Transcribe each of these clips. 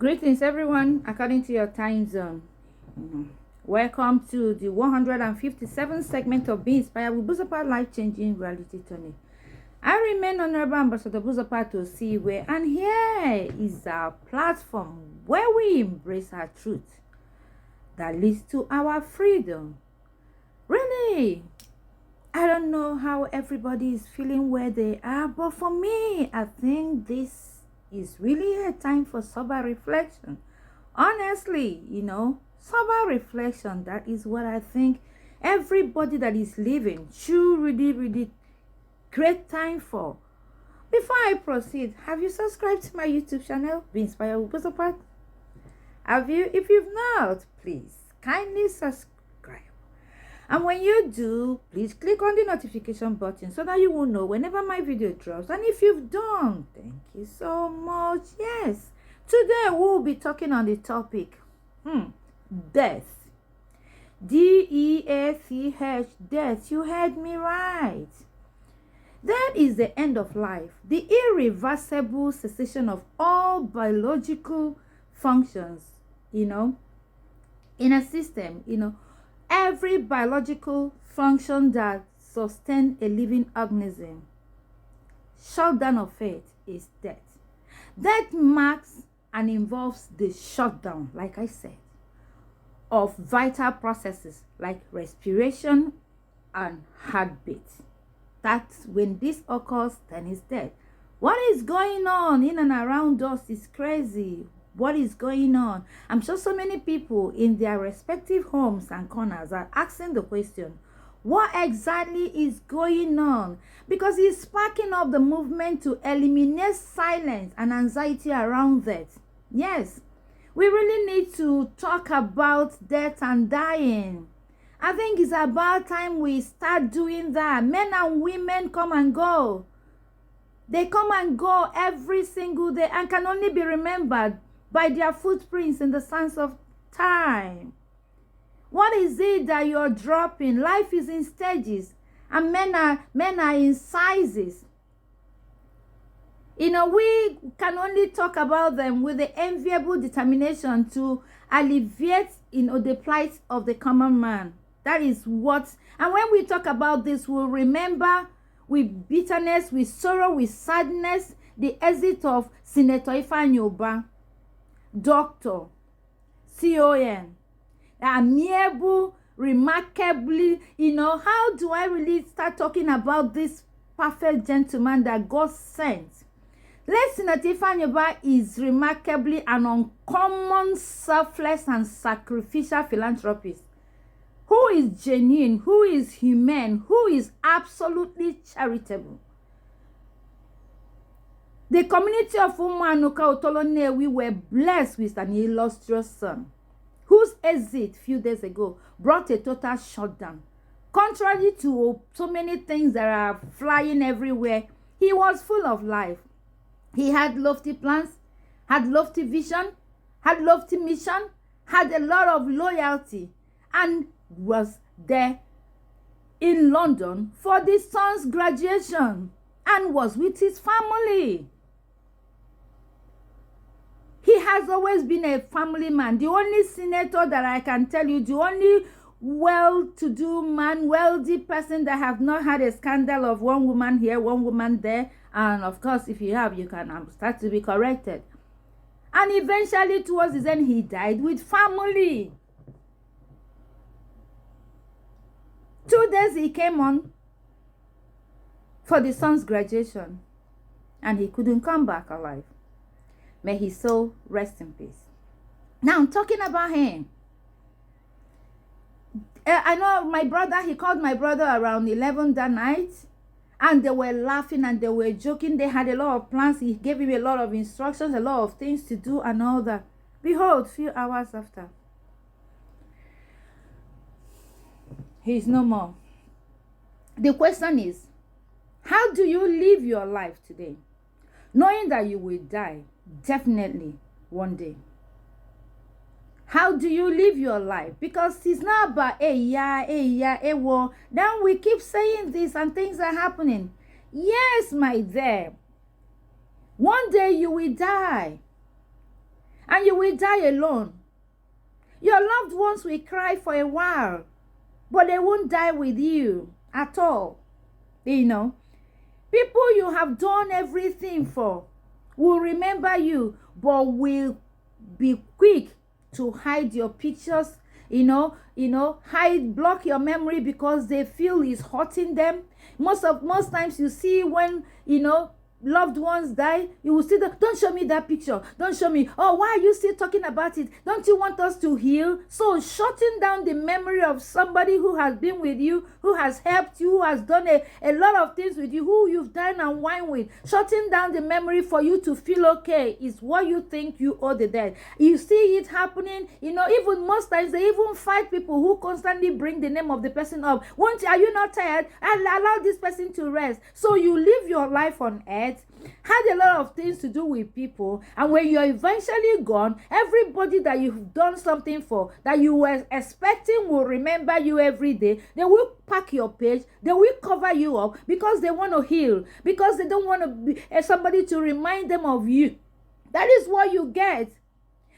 Greetings, everyone, according to your time zone. Welcome to the 157th segment of Be Inspired with Buzopat Life-Changing Reality Tony. I remain Honorable Ambassador Buzopat Osiwe, and here is our platform where we embrace our truth that leads to our freedom. Really, I don't know how everybody is feeling where they are, but for me, I think this is really a time for sober reflection. Honestly, sober reflection, that is what I think everybody that is living should really create time for. Before I proceed, have you subscribed to my YouTube channel, Be Inspired with Buzopat? Have you? If you've not, please kindly subscribe. And when you do, please click on the notification button so that you will know whenever my video drops. And if you've done, thank you so much. Yes, today we'll be talking on the topic death. D-E-A-T-H, death. You heard me right. That is the end of life, the irreversible cessation of all biological functions, in a system, every biological function that sustains a living organism. Shutdown of it is death. Death marks and involves the shutdown, like I said, of vital processes like respiration and heartbeat. That's when this occurs, then it's death. What is going on in and around us is crazy. What is going on? I'm sure so many people in their respective homes and corners are asking the question, what exactly is going on? Because it's sparking up the movement to eliminate silence and anxiety around death. Yes, we really need to talk about death and dying. I think it's about time we start doing that. Men and women come and go. They come and go every single day and can only be remembered by their footprints in the sands of time. What is it that you're dropping? Life is in stages, and men are in sizes. We can only talk about them with the enviable determination to alleviate, the plight of the common man. That is what, and when we talk about this, we'll remember with bitterness, with sorrow, with sadness, the exit of Senator Ifeanyi Ubah, Dr. CON, amiable, remarkably, how do I really start talking about this perfect gentleman that God sent? Senator Ifeanyi Ubah is remarkably an uncommon, selfless, and sacrificial philanthropist who is genuine, who is humane, who is absolutely charitable. The community of Umuanuka Otolo we were blessed with an illustrious son, whose exit few days ago brought a total shutdown. Contrary to so many things that are flying everywhere, he was full of life. He had lofty plans, had lofty vision, had lofty mission, had a lot of loyalty, and was there in London for the son's graduation and was with his family. He has always been a family man. The only senator that I can tell you, the only well-to-do man, wealthy person that have not had a scandal of one woman here, one woman there. And of course, if you have, you can start to be corrected. And eventually, towards the end, he died with family. 2 days he came on for the son's graduation, and he couldn't come back alive. May his soul rest in peace. Now, I'm talking about him. I know my brother, he called my brother around 11 that night, and they were laughing and they were joking. They had a lot of plans. He gave him a lot of instructions, a lot of things to do and all that. Behold, few hours after, he is no more. The question is, how do you live your life today, knowing that you will die definitely one day? How do you live your life? Because it's not about war. Then we keep saying this and things are happening. Yes, my dear. One day you will die. and you will die alone. Your loved ones will cry for a while, but they won't die with you at all. You know, people you have done everything for will remember you, but will be quick to hide your pictures, block your memory because they feel it's hurting them. Most times you see when, loved ones die, you will see that, don't show me that picture, don't show me, oh, why are you still talking about it, don't you want us to heal? So shutting down the memory of somebody who has been with you, who has helped you, who has done a lot of things with you, who you've dined and wine with, shutting down the memory for you to feel okay is what you think you owe the dead. You see it happening, even most times they even fight people who constantly bring the name of the person up. Are you not tired? Allow this person to rest. So you live your life on earth, had a lot of things to do with people, and when you're eventually gone, everybody that you've done something for, that you were expecting will remember you every day. They will pack your page, they will cover you up because they want to heal, because they don't want to be somebody to remind them of you. That is what you get.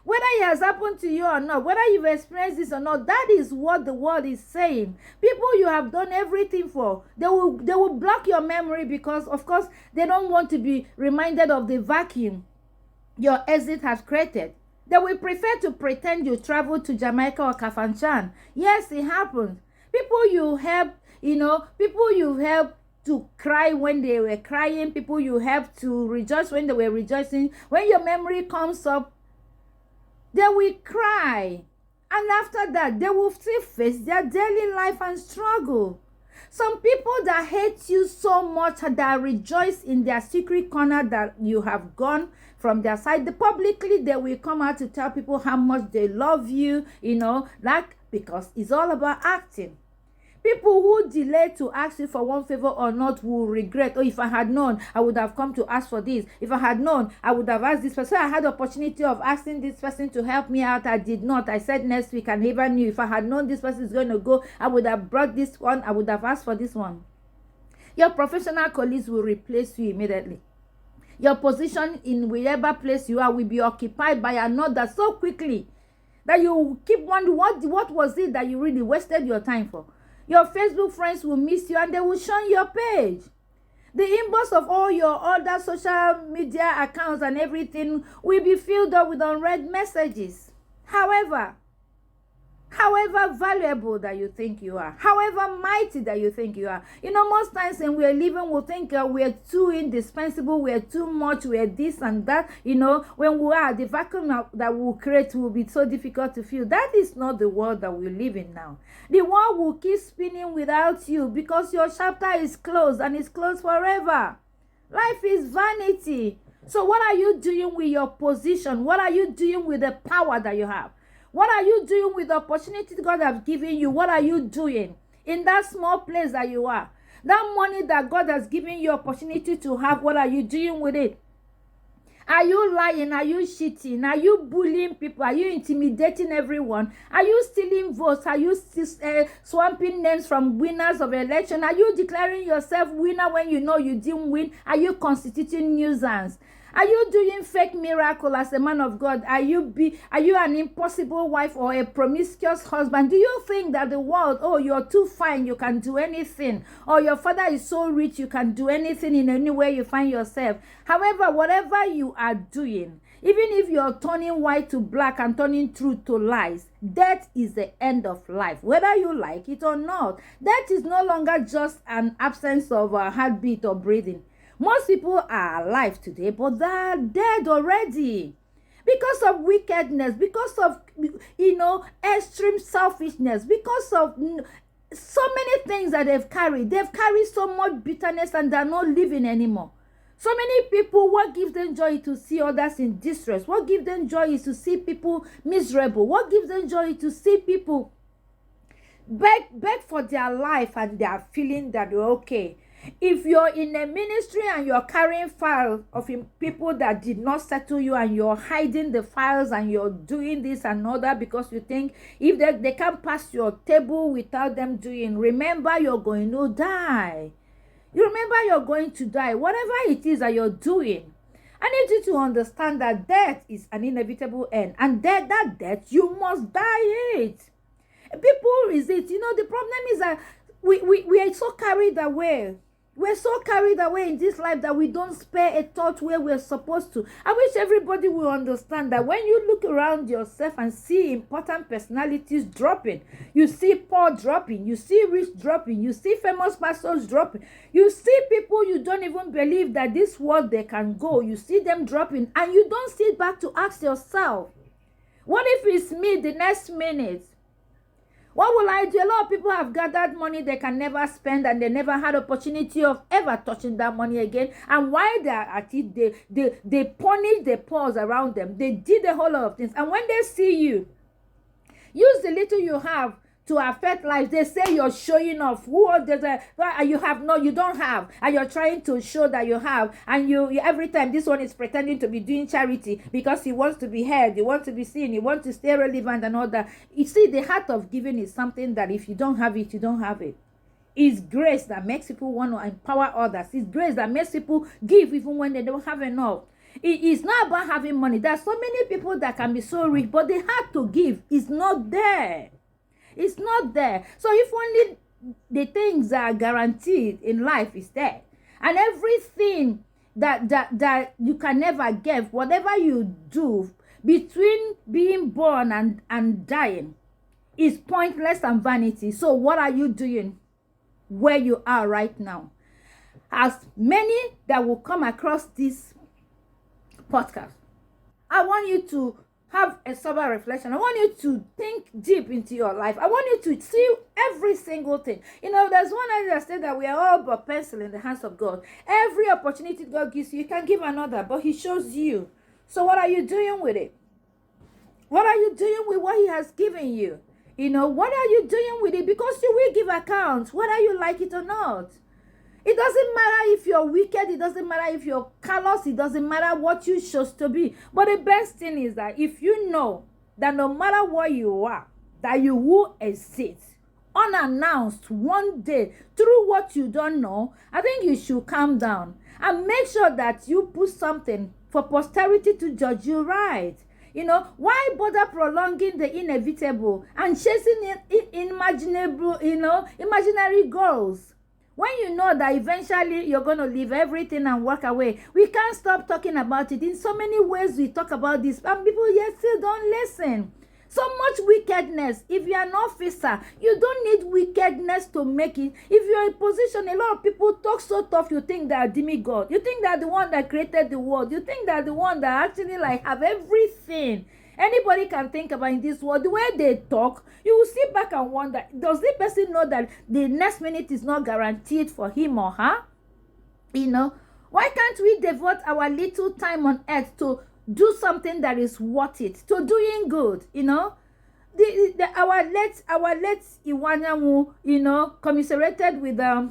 Whether it has happened to you or not, whether you've experienced this or not, that is what the world is saying. People you have done everything for, they will block your memory because, of course, they don't want to be reminded of the vacuum your exit has created. They will prefer to pretend you traveled to Jamaica or Kafanchan. Yes, it happens. People you helped, people you helped to cry when they were crying, people you helped to rejoice when they were rejoicing. When your memory comes up, they will cry, and after that, they will still face their daily life and struggle. Some people that hate you so much that rejoice in their secret corner that you have gone from their side, publicly they will come out to tell people how much they love you, because it's all about acting. People who delay to ask you for one favor or not will regret. Oh, if I had known, I would have come to ask for this. If I had known, I would have asked this person. I had the opportunity of asking this person to help me out. I did not. I said next week, I never knew. If I had known this person is going to go, I would have brought this one. I would have asked for this one. Your professional colleagues will replace you immediately. Your position in wherever place you are will be occupied by another so quickly that you keep wondering, what was it that you really wasted your time for? Your Facebook friends will miss you and they will shun your page. The inbox of all your other social media accounts and everything will be filled up with unread messages. However valuable that you think you are, however mighty that you think you are. Most times when we're living, we think we're too indispensable, we're too much, we're this and that. When we are, the vacuum that we'll create will be so difficult to fill. That is not the world that we live in now. The world will keep spinning without you because your chapter is closed, and it's closed forever. Life is vanity. So what are you doing with your position? What are you doing with the power that you have? What are you doing with the opportunity God has given you? What are you doing in that small place that you are? That money that God has given you opportunity to have, what are you doing with it? Are you lying? Are you cheating? Are you bullying people? Are you intimidating everyone? Are you stealing votes? Are you swamping names from winners of election? Are you declaring yourself winner when you know you didn't win? Are you constituting nuisance? Are you doing fake miracle as a man of God? Are you an impossible wife or a promiscuous husband? Do you think that the world, oh, you're too fine, you can do anything, or your father is so rich, you can do anything in any way you find yourself? However, whatever you are doing, even if you're turning white to black and turning truth to lies, death is the end of life, whether you like it or not. Death is no longer just an absence of a heartbeat or breathing. Most people are alive today, but they're dead already because of wickedness, because of, extreme selfishness, because of so many things that they've carried. They've carried so much bitterness and they're not living anymore. So many people, what gives them joy is to see others in distress. What gives them joy is to see people miserable. What gives them joy is to see people beg for their life and they are feeling that they're okay. If you're in a ministry and you're carrying files of people that did not settle you and you're hiding the files and you're doing this and all that because you think if they can't pass your table without them doing, remember you're going to die. You remember you're going to die. Whatever it is that you're doing, I need you to understand that death is an inevitable end, and that death, you must die it. People resist. The problem is that we are so carried away. We're so carried away in this life that we don't spare a thought where we're supposed to. I wish everybody will understand that when you look around yourself and see important personalities dropping, you see Paul dropping, you see rich dropping, you see famous pastors dropping, you see people you don't even believe that this world they can go, you see them dropping, and you don't sit back to ask yourself, what if it's me the next minute? What will I do? A lot of people have gathered money they can never spend, and they never had opportunity of ever touching that money again. And while they are at it, they punish the poor around them. They did a whole lot of things. And when they see you use the little you have to affect lives, they say you're showing off. You don't have, and you're trying to show that you have. And you every time this one is pretending to be doing charity because he wants to be heard, he wants to be seen, he wants to stay relevant and all that. You see, the heart of giving is something that if you don't have it, you don't have it. It's grace that makes people want to empower others. It's grace that makes people give even when they don't have enough. It is not about having money. There are so many people that can be so rich, but the heart to give is not there. It's not there. So if only the things that are guaranteed in life is there, and everything that you can never get, whatever you do between being born and dying, is pointless and vanity. So what are you doing where you are right now? As many that will come across this podcast, I want you to have a sober reflection. I want you to think deep into your life. I want you to see every single thing. There's one idea that said that we are all but pencil in the hands of God. Every opportunity God gives you can give another, but he shows you. So what are you doing with it? What are you doing with what he has given you? What are you doing with it? Because you will give accounts, whether you like it or not. It doesn't matter if you're wicked. It doesn't matter if you're callous. It doesn't matter what you chose to be. But the best thing is that if you know that no matter what you are, that you will exist unannounced one day through what you don't know, I think you should calm down and make sure that you put something for posterity to judge you right. Why bother prolonging the inevitable and chasing imaginary goals? When you know that eventually you're going to leave everything and walk away, we can't stop talking about it. In so many ways we talk about this, and people yet still don't listen. So much wickedness. If you're an officer, you don't need wickedness to make it. If you're in position, a lot of people talk so tough, you think they're demigod. You think they're the one that created the world. You think they're the one that actually have everything anybody can think about in this world. The way they talk, you will sit back and wonder, does the person know that the next minute is not guaranteed for him or her? Why can't we devote our little time on earth to do something that is worth it, to doing good? Our late Iwanyanwu, commiserated with the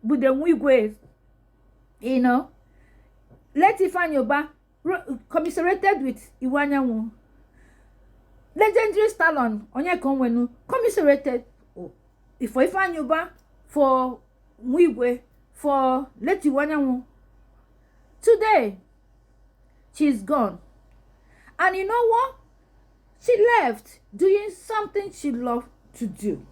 Mwigwe, let Ifanyoba commiserated with Iwanyanwu. Legendary Stallon Onyekonwenu commiserated for Ifanyoba, for Mwigwe, for Leti Wanyanwu. Today, she's gone. And you know what? She left doing something she loved to do.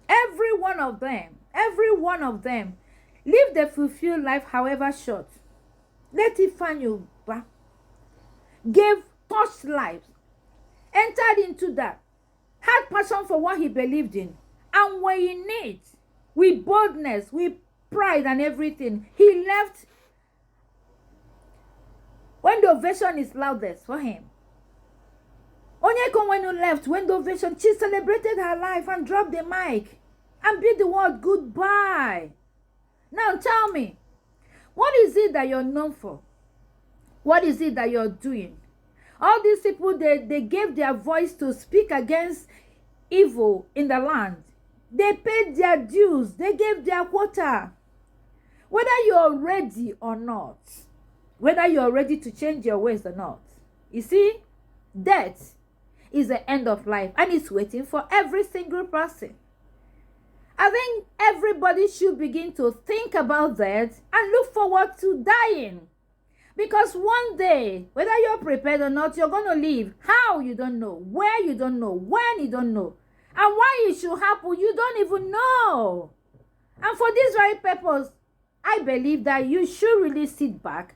Every one of them lived a fulfilled life, however short. Leti Ifanyoba touched lives, entered into that, had passion for what he believed in, and were in it with boldness, with pride and everything. He left when the ovation is loudest for him. Onyekonwenu left when the ovation, she celebrated her life and dropped the mic and bid the world goodbye. Now tell me, what is it that you're known for? What is it that you're doing? All these people, they gave their voice to speak against evil in the land. They paid their dues. They gave their quota. Whether you're ready or not, whether you're ready to change your ways or not, you see, death is the end of life, and it's waiting for every single person. I think everybody should begin to think about that and look forward to dying. Because one day, whether you're prepared or not, you're going to leave. How? You don't know. Where? You don't know. When? You don't know. And why it should happen? You don't even know. And for this very purpose, I believe that you should really sit back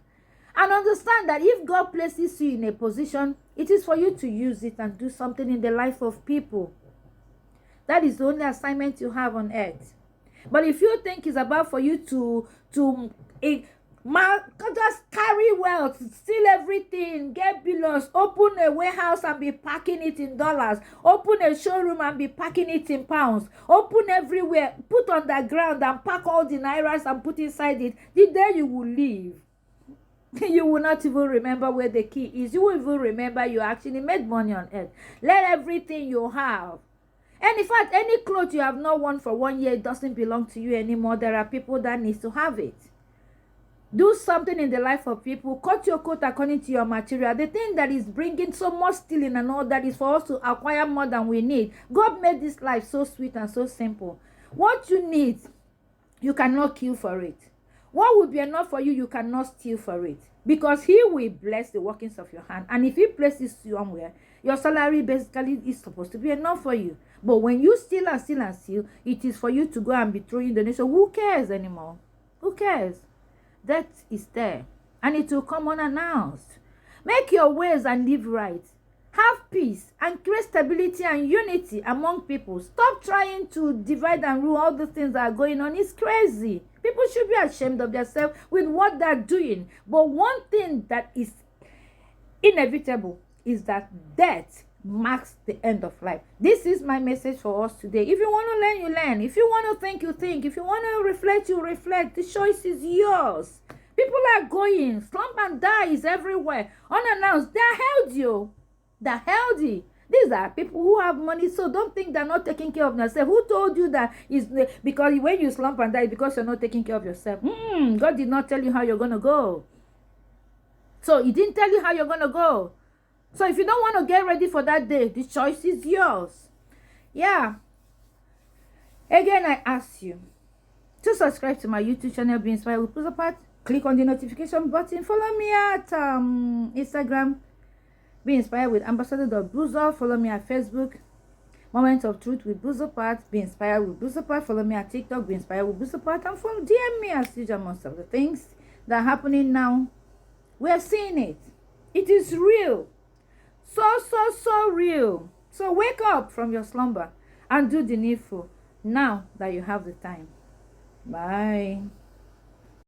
and understand that if God places you in a position, it is for you to use it and do something in the life of people. That is the only assignment you have on earth. But if you think it's about for you to just carry wealth, steal everything, get billions, open a warehouse and be packing it in dollars, open a showroom and be packing it in pounds, open everywhere, put on the ground and pack all the nairas and put inside it, the day you will leave, you will not even remember where the key is. You will even remember you actually made money on earth. Let everything you have, and in fact, any clothes you have not worn for 1 year, it doesn't belong to you anymore. There are people that need to have it. Do something in the life of people. Cut your coat according to your material. The thing that is bringing so much stealing and all that is for us to acquire more than we need. God made this life so sweet and so simple. What you need, you cannot kill for it. What will be enough for you, you cannot steal for it. Because He will bless the workings of your hand. And if He places you somewhere, your salary basically is supposed to be enough for you. But when you steal and steal and steal, it is for you to go and be throwing donation. Who cares anymore? Who cares? Death is there, and it will come unannounced. Make your ways and live right. Have peace and create stability and unity among people. Stop trying to divide and rule. All the things that are going on. It's crazy. People should be ashamed of themselves with what they're doing. But one thing that is inevitable is that death marks the end of life. This is my message for us today. If you want to learn, you learn. If you want to think, you think. If you want to reflect, you reflect. The choice is yours. People are going. Slump and die is everywhere. Unannounced. They're healthy. They're healthy. These are people who have money, so don't think they're not taking care of themselves. Who told you that is because when you slump and die, because you're not taking care of yourself? God did not tell you how you're going to go. So He didn't tell you how you're going to go. So if you don't want to get ready for that day, the choice is yours. Yeah. Again, I ask you to subscribe to my YouTube channel, Be Inspired with Buzopat. Click on the notification button. Follow me at Instagram, Be Inspired with Ambassador.Buzo. Follow me at Facebook, Moment of Truth with Buzopat. Be Inspired with Buzopat. Follow me at TikTok, Be Inspired with Buzopat. And follow DM me as usual. Most of the things that are happening now, we are seeing it. It is real. So real. So wake up from your slumber and do the needful now that you have the time. Bye.